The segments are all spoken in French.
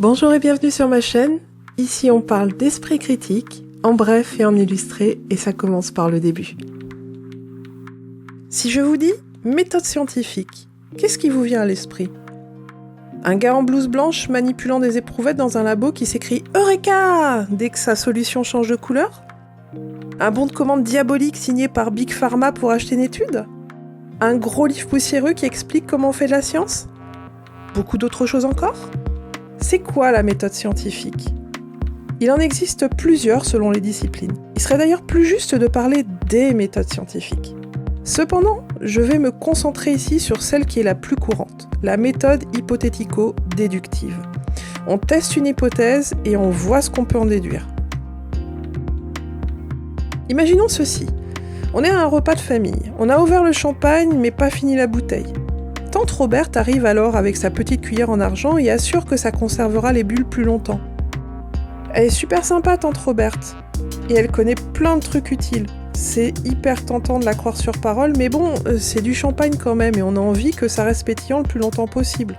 Bonjour et bienvenue sur ma chaîne. Ici on parle d'esprit critique, en bref et en illustré, et ça commence par le début. Si je vous dis méthode scientifique, qu'est-ce qui vous vient à l'esprit? Un gars en blouse blanche manipulant des éprouvettes dans un labo qui s'écrie « Eureka !» dès que sa solution change de couleur? Un bon de commande diabolique signé par Big Pharma pour acheter une étude? Un gros livre poussiéreux qui explique comment on fait de la science? Beaucoup d'autres choses encore? C'est quoi la méthode scientifique? Il en existe plusieurs selon les disciplines. Il serait d'ailleurs plus juste de parler des méthodes scientifiques. Cependant, je vais me concentrer ici sur celle qui est la plus courante, la méthode hypothético-déductive. On teste une hypothèse et on voit ce qu'on peut en déduire. Imaginons ceci. On est à un repas de famille. On a ouvert le champagne mais pas fini la bouteille. Tante Roberte arrive alors avec sa petite cuillère en argent et assure que ça conservera les bulles plus longtemps. Elle est super sympa, Tante Roberte. Et elle connaît plein de trucs utiles. C'est hyper tentant de la croire sur parole, mais bon, c'est du champagne quand même et on a envie que ça reste pétillant le plus longtemps possible.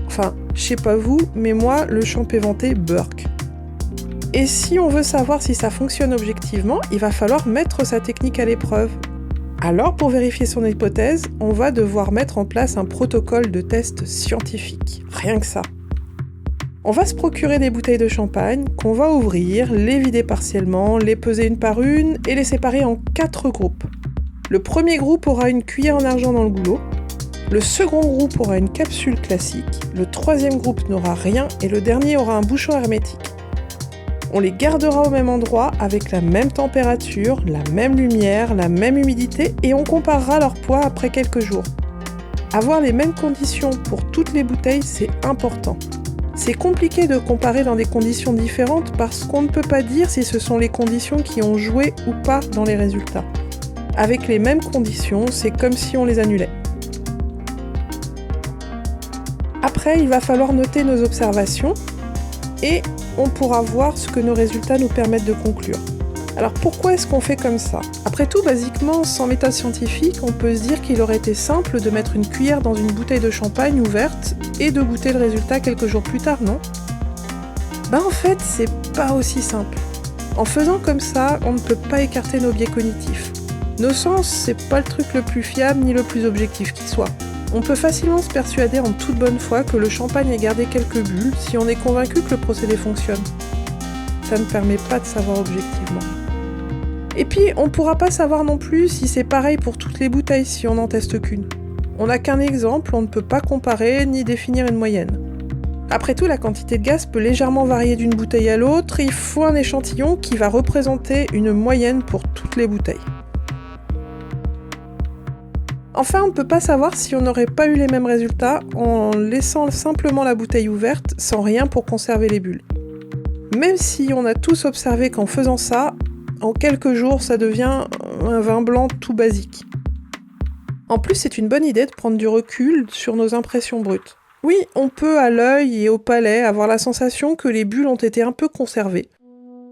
Enfin, je sais pas vous, mais moi, le champ éventé burk. Et si on veut savoir si ça fonctionne objectivement, il va falloir mettre sa technique à l'épreuve. Alors, pour vérifier son hypothèse, on va devoir mettre en place un protocole de test scientifique. Rien que ça. On va se procurer des bouteilles de champagne qu'on va ouvrir, les vider partiellement, les peser une par une et les séparer en 4 groupes. Le premier groupe aura une cuillère en argent dans le goulot, le second groupe aura une capsule classique, le troisième groupe n'aura rien et le dernier aura un bouchon hermétique. On les gardera au même endroit avec la même température, la même lumière, la même humidité et on comparera leur poids après quelques jours. Avoir les mêmes conditions pour toutes les bouteilles, c'est important. C'est compliqué de comparer dans des conditions différentes parce qu'on ne peut pas dire si ce sont les conditions qui ont joué ou pas dans les résultats. Avec les mêmes conditions, c'est comme si on les annulait. Après, il va falloir noter nos observations et on pourra voir ce que nos résultats nous permettent de conclure. Alors pourquoi est-ce qu'on fait comme ça? Après tout, basiquement, sans méthode scientifique, on peut se dire qu'il aurait été simple de mettre une cuillère dans une bouteille de champagne ouverte et de goûter le résultat quelques jours plus tard, non? En fait, c'est pas aussi simple. En faisant comme ça, on ne peut pas écarter nos biais cognitifs. Nos sens, c'est pas le truc le plus fiable ni le plus objectif qui soit. On peut facilement se persuader en toute bonne foi que le champagne ait gardé quelques bulles si on est convaincu que le procédé fonctionne. Ça ne permet pas de savoir objectivement. Et puis, on ne pourra pas savoir non plus si c'est pareil pour toutes les bouteilles si on n'en teste qu'une. On n'a qu'un exemple, on ne peut pas comparer ni définir une moyenne. Après tout, la quantité de gaz peut légèrement varier d'une bouteille à l'autre, il faut un échantillon qui va représenter une moyenne pour toutes les bouteilles. Enfin, on ne peut pas savoir si on n'aurait pas eu les mêmes résultats en laissant simplement la bouteille ouverte sans rien pour conserver les bulles. Même si on a tous observé qu'en faisant ça, en quelques jours, ça devient un vin blanc tout basique. En plus, c'est une bonne idée de prendre du recul sur nos impressions brutes. Oui, on peut à l'œil et au palais avoir la sensation que les bulles ont été un peu conservées.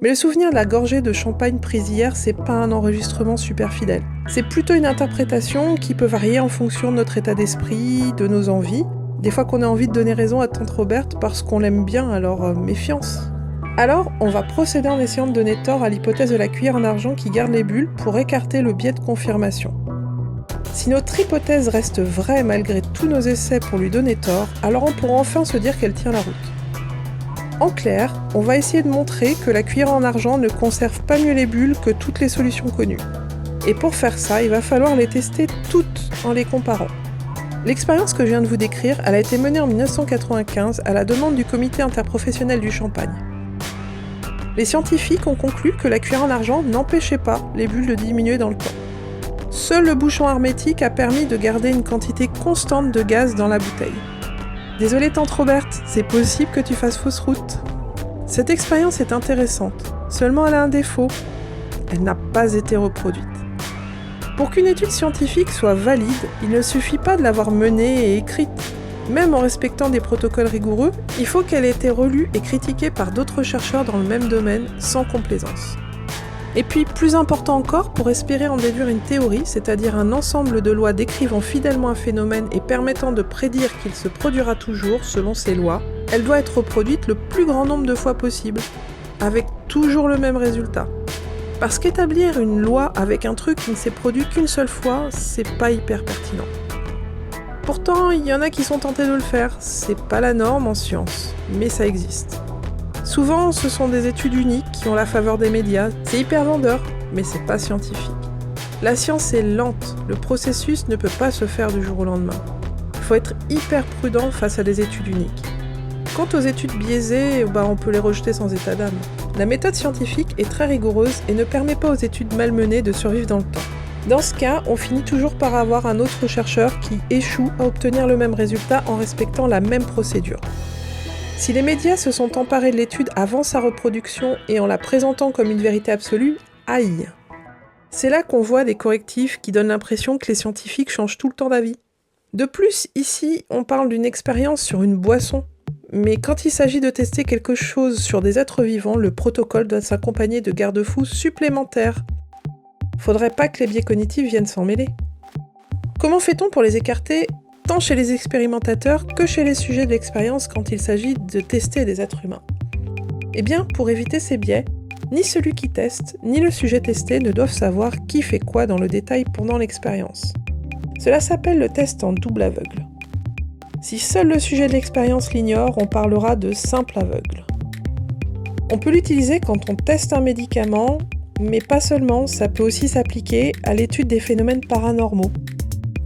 Mais le souvenir de la gorgée de champagne prise hier, c'est pas un enregistrement super fidèle. C'est plutôt une interprétation qui peut varier en fonction de notre état d'esprit, de nos envies. Des fois qu'on a envie de donner raison à Tante Roberte parce qu'on l'aime bien, alors méfiance. Alors, on va procéder en essayant de donner tort à l'hypothèse de la cuillère en argent qui garde les bulles pour écarter le biais de confirmation. Si notre hypothèse reste vraie malgré tous nos essais pour lui donner tort, alors on pourra enfin se dire qu'elle tient la route. En clair, on va essayer de montrer que la cuillère en argent ne conserve pas mieux les bulles que toutes les solutions connues. Et pour faire ça, il va falloir les tester toutes en les comparant. L'expérience que je viens de vous décrire, elle a été menée en 1995 à la demande du comité interprofessionnel du champagne. Les scientifiques ont conclu que la cuillère en argent n'empêchait pas les bulles de diminuer dans le temps. Seul le bouchon hermétique a permis de garder une quantité constante de gaz dans la bouteille. Désolée Tante Roberte, c'est possible que tu fasses fausse route. Cette expérience est intéressante, seulement elle a un défaut. Elle n'a pas été reproduite. Pour qu'une étude scientifique soit valide, il ne suffit pas de l'avoir menée et écrite. Même en respectant des protocoles rigoureux, il faut qu'elle ait été relue et critiquée par d'autres chercheurs dans le même domaine, sans complaisance. Et puis, plus important encore, pour espérer en déduire une théorie, c'est-à-dire un ensemble de lois décrivant fidèlement un phénomène et permettant de prédire qu'il se produira toujours selon ces lois, elle doit être reproduite le plus grand nombre de fois possible, avec toujours le même résultat. Parce qu'établir une loi avec un truc qui ne s'est produit qu'une seule fois, c'est pas hyper pertinent. Pourtant, il y en a qui sont tentés de le faire, c'est pas la norme en science, mais ça existe. Souvent, ce sont des études uniques qui ont la faveur des médias, c'est hyper vendeur, mais c'est pas scientifique. La science est lente, le processus ne peut pas se faire du jour au lendemain. Il faut être hyper prudent face à des études uniques. Quant aux études biaisées, on peut les rejeter sans état d'âme. La méthode scientifique est très rigoureuse et ne permet pas aux études malmenées de survivre dans le temps. Dans ce cas, on finit toujours par avoir un autre chercheur qui échoue à obtenir le même résultat en respectant la même procédure. Si les médias se sont emparés de l'étude avant sa reproduction et en la présentant comme une vérité absolue, aïe! C'est là qu'on voit des correctifs qui donnent l'impression que les scientifiques changent tout le temps d'avis. De plus, ici, on parle d'une expérience sur une boisson. Mais quand il s'agit de tester quelque chose sur des êtres vivants, le protocole doit s'accompagner de garde-fous supplémentaires. Faudrait pas que les biais cognitifs viennent s'en mêler. Comment fait-on pour les écarter, tant chez les expérimentateurs que chez les sujets de l'expérience quand il s'agit de tester des êtres humains ? Eh bien, pour éviter ces biais, ni celui qui teste, ni le sujet testé ne doivent savoir qui fait quoi dans le détail pendant l'expérience. Cela s'appelle le test en double aveugle. Si seul le sujet de l'expérience l'ignore, on parlera de simple aveugle. On peut l'utiliser quand on teste un médicament, mais pas seulement, ça peut aussi s'appliquer à l'étude des phénomènes paranormaux.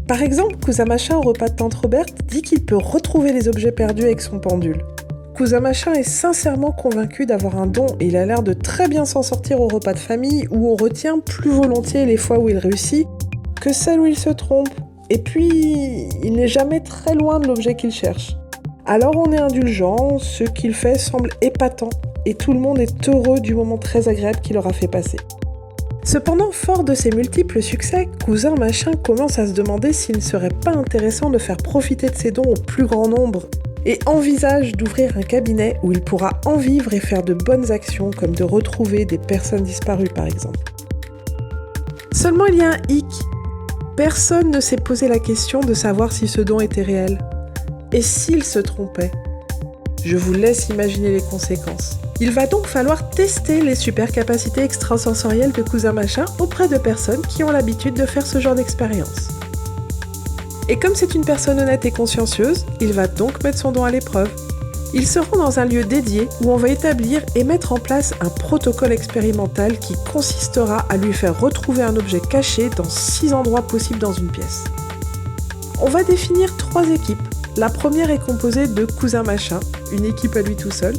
Par exemple, Cousin-Machin au repas de Tante Roberte dit qu'il peut retrouver les objets perdus avec son pendule. Cousin-Machin est sincèrement convaincu d'avoir un don et il a l'air de très bien s'en sortir au repas de famille où on retient plus volontiers les fois où il réussit que celles où il se trompe. Et puis, il n'est jamais très loin de l'objet qu'il cherche. Alors on est indulgent, ce qu'il fait semble épatant, et tout le monde est heureux du moment très agréable qu'il aura fait passer. Cependant, fort de ses multiples succès, Cousin-Machin commence à se demander s'il ne serait pas intéressant de faire profiter de ses dons au plus grand nombre, et envisage d'ouvrir un cabinet où il pourra en vivre et faire de bonnes actions, comme de retrouver des personnes disparues par exemple. Seulement il y a un hic. Personne ne s'est posé la question de savoir si ce don était réel. Et s'il se trompait ? Je vous laisse imaginer les conséquences. Il va donc falloir tester les super capacités extrasensorielles de Cousin-Machin auprès de personnes qui ont l'habitude de faire ce genre d'expérience. Et comme c'est une personne honnête et consciencieuse, il va donc mettre son don à l'épreuve. Il se rend dans un lieu dédié où on va établir et mettre en place un protocole expérimental qui consistera à lui faire retrouver un objet caché dans 6 endroits possibles dans une pièce. On va définir 3 équipes. La première est composée de Cousin-Machin, une équipe à lui tout seul.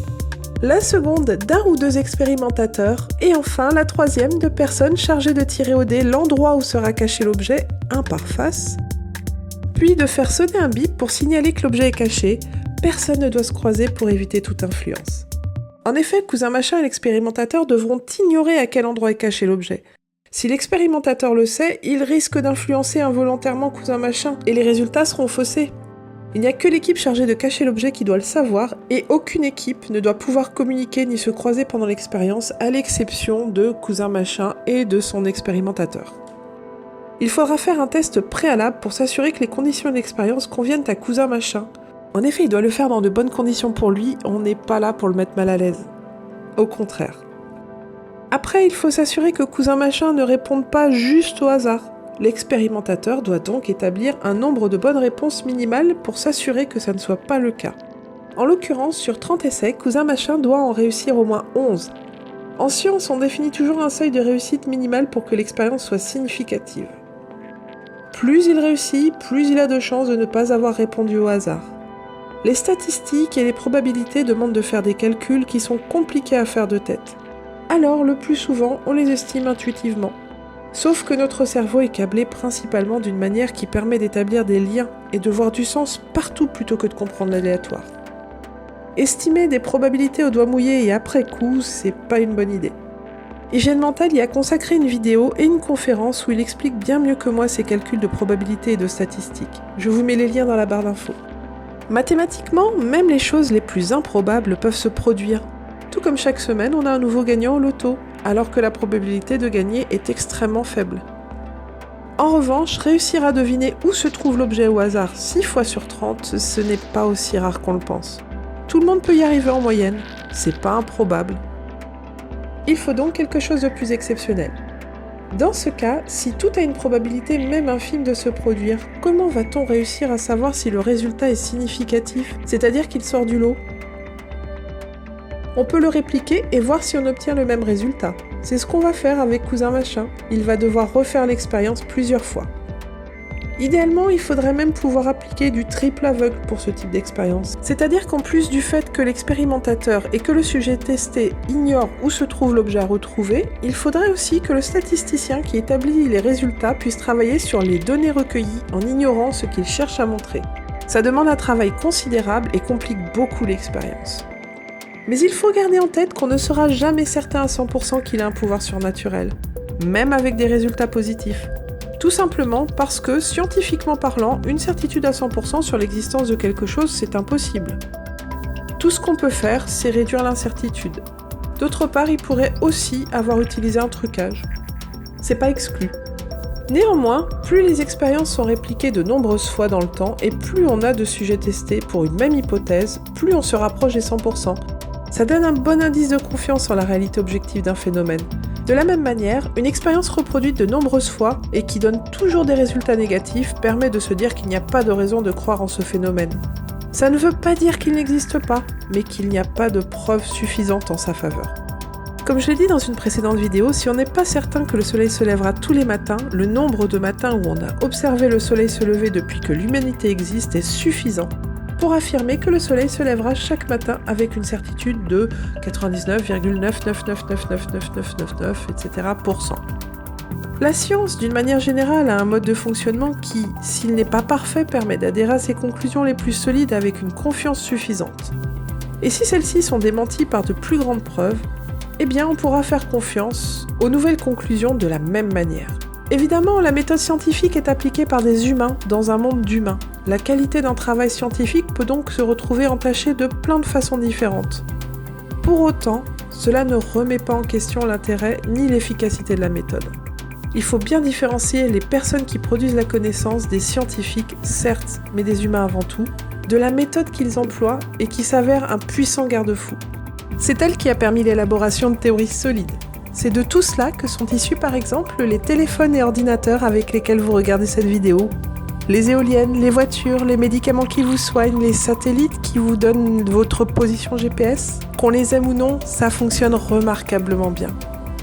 La seconde d'1 ou 2 expérimentateurs. Et enfin la troisième de personnes chargées de tirer au dé l'endroit où sera caché l'objet, un par face. Puis de faire sonner un bip pour signaler que l'objet est caché. Personne ne doit se croiser pour éviter toute influence. En effet, Cousin-Machin et l'expérimentateur devront ignorer à quel endroit est caché l'objet. Si l'expérimentateur le sait, il risque d'influencer involontairement Cousin-Machin et les résultats seront faussés. Il n'y a que l'équipe chargée de cacher l'objet qui doit le savoir et aucune équipe ne doit pouvoir communiquer ni se croiser pendant l'expérience à l'exception de Cousin-Machin et de son expérimentateur. Il faudra faire un test préalable pour s'assurer que les conditions de l'expérience conviennent à Cousin-Machin. En effet, il doit le faire dans de bonnes conditions pour lui, on n'est pas là pour le mettre mal à l'aise. Au contraire. Après, il faut s'assurer que Cousin-Machin ne réponde pas juste au hasard. L'expérimentateur doit donc établir un nombre de bonnes réponses minimales pour s'assurer que ça ne soit pas le cas. En l'occurrence, sur 30 essais, Cousin-Machin doit en réussir au moins 11. En science, on définit toujours un seuil de réussite minimale pour que l'expérience soit significative. Plus il réussit, plus il a de chances de ne pas avoir répondu au hasard. Les statistiques et les probabilités demandent de faire des calculs qui sont compliqués à faire de tête. Alors, le plus souvent, on les estime intuitivement. Sauf que notre cerveau est câblé principalement d'une manière qui permet d'établir des liens et de voir du sens partout plutôt que de comprendre l'aléatoire. Estimer des probabilités au doigt mouillé et après coup, c'est pas une bonne idée. Hygiène Mentale y a consacré une vidéo et une conférence où il explique bien mieux que moi ces calculs de probabilité et de statistiques. Je vous mets les liens dans la barre d'infos. Mathématiquement, même les choses les plus improbables peuvent se produire. Tout comme chaque semaine, on a un nouveau gagnant au loto, alors que la probabilité de gagner est extrêmement faible. En revanche, réussir à deviner où se trouve l'objet au hasard 6 fois sur 30, ce n'est pas aussi rare qu'on le pense. Tout le monde peut y arriver en moyenne, c'est pas improbable. Il faut donc quelque chose de plus exceptionnel. Dans ce cas, si tout a une probabilité même infime de se produire, comment va-t-on réussir à savoir si le résultat est significatif, c'est-à-dire qu'il sort du lot ? On peut le répliquer et voir si on obtient le même résultat. C'est ce qu'on va faire avec Cousin Machin. Il va devoir refaire l'expérience plusieurs fois. Idéalement, il faudrait même pouvoir appliquer du triple aveugle pour ce type d'expérience. C'est-à-dire qu'en plus du fait que l'expérimentateur et que le sujet testé ignorent où se trouve l'objet à retrouver, il faudrait aussi que le statisticien qui établit les résultats puisse travailler sur les données recueillies en ignorant ce qu'il cherche à montrer. Ça demande un travail considérable et complique beaucoup l'expérience. Mais il faut garder en tête qu'on ne sera jamais certain à 100% qu'il a un pouvoir surnaturel, même avec des résultats positifs. Tout simplement parce que, scientifiquement parlant, une certitude à 100% sur l'existence de quelque chose, c'est impossible. Tout ce qu'on peut faire, c'est réduire l'incertitude. D'autre part, il pourrait aussi avoir utilisé un trucage. C'est pas exclu. Néanmoins, plus les expériences sont répliquées de nombreuses fois dans le temps et plus on a de sujets testés pour une même hypothèse, plus on se rapproche des 100%. Ça donne un bon indice de confiance en la réalité objective d'un phénomène. De la même manière, une expérience reproduite de nombreuses fois et qui donne toujours des résultats négatifs permet de se dire qu'il n'y a pas de raison de croire en ce phénomène. Ça ne veut pas dire qu'il n'existe pas, mais qu'il n'y a pas de preuves suffisantes en sa faveur. Comme je l'ai dit dans une précédente vidéo, si on n'est pas certain que le soleil se lèvera tous les matins, le nombre de matins où on a observé le soleil se lever depuis que l'humanité existe est suffisant pour affirmer que le soleil se lèvera chaque matin avec une certitude de 99,999999999, etc. La science, d'une manière générale, a un mode de fonctionnement qui, s'il n'est pas parfait, permet d'adhérer à ses conclusions les plus solides avec une confiance suffisante. Et si celles-ci sont démenties par de plus grandes preuves, eh bien on pourra faire confiance aux nouvelles conclusions de la même manière. Évidemment, la méthode scientifique est appliquée par des humains dans un monde d'humains. La qualité d'un travail scientifique peut donc se retrouver entachée de plein de façons différentes. Pour autant, cela ne remet pas en question l'intérêt ni l'efficacité de la méthode. Il faut bien différencier les personnes qui produisent la connaissance des scientifiques, certes, mais des humains avant tout, de la méthode qu'ils emploient et qui s'avère un puissant garde-fou. C'est elle qui a permis l'élaboration de théories solides. C'est de tout cela que sont issus par exemple les téléphones et ordinateurs avec lesquels vous regardez cette vidéo, les éoliennes, les voitures, les médicaments qui vous soignent, les satellites qui vous donnent votre position GPS. Qu'on les aime ou non, ça fonctionne remarquablement bien.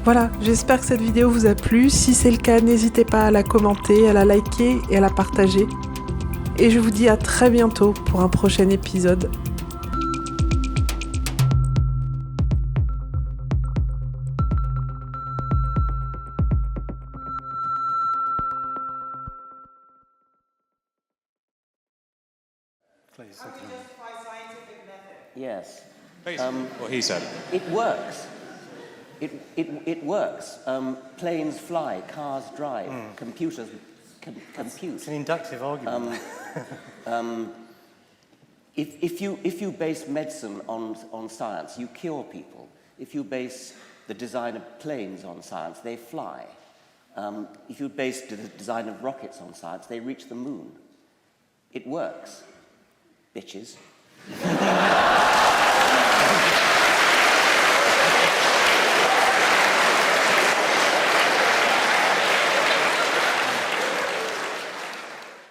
Voilà, j'espère que cette vidéo vous a plu. Si c'est le cas, n'hésitez pas à la commenter, à la liker et à la partager. Et je vous dis à très bientôt pour un prochain épisode. Please. Identify scientific method. Yes. What he said. It works. It works. Planes fly, cars drive, computers compute. It's an inductive argument. If you base medicine on science, you cure people. If you base the design of planes on science, they fly. If you base the design of rockets on science, they reach the moon. It works. Bitches.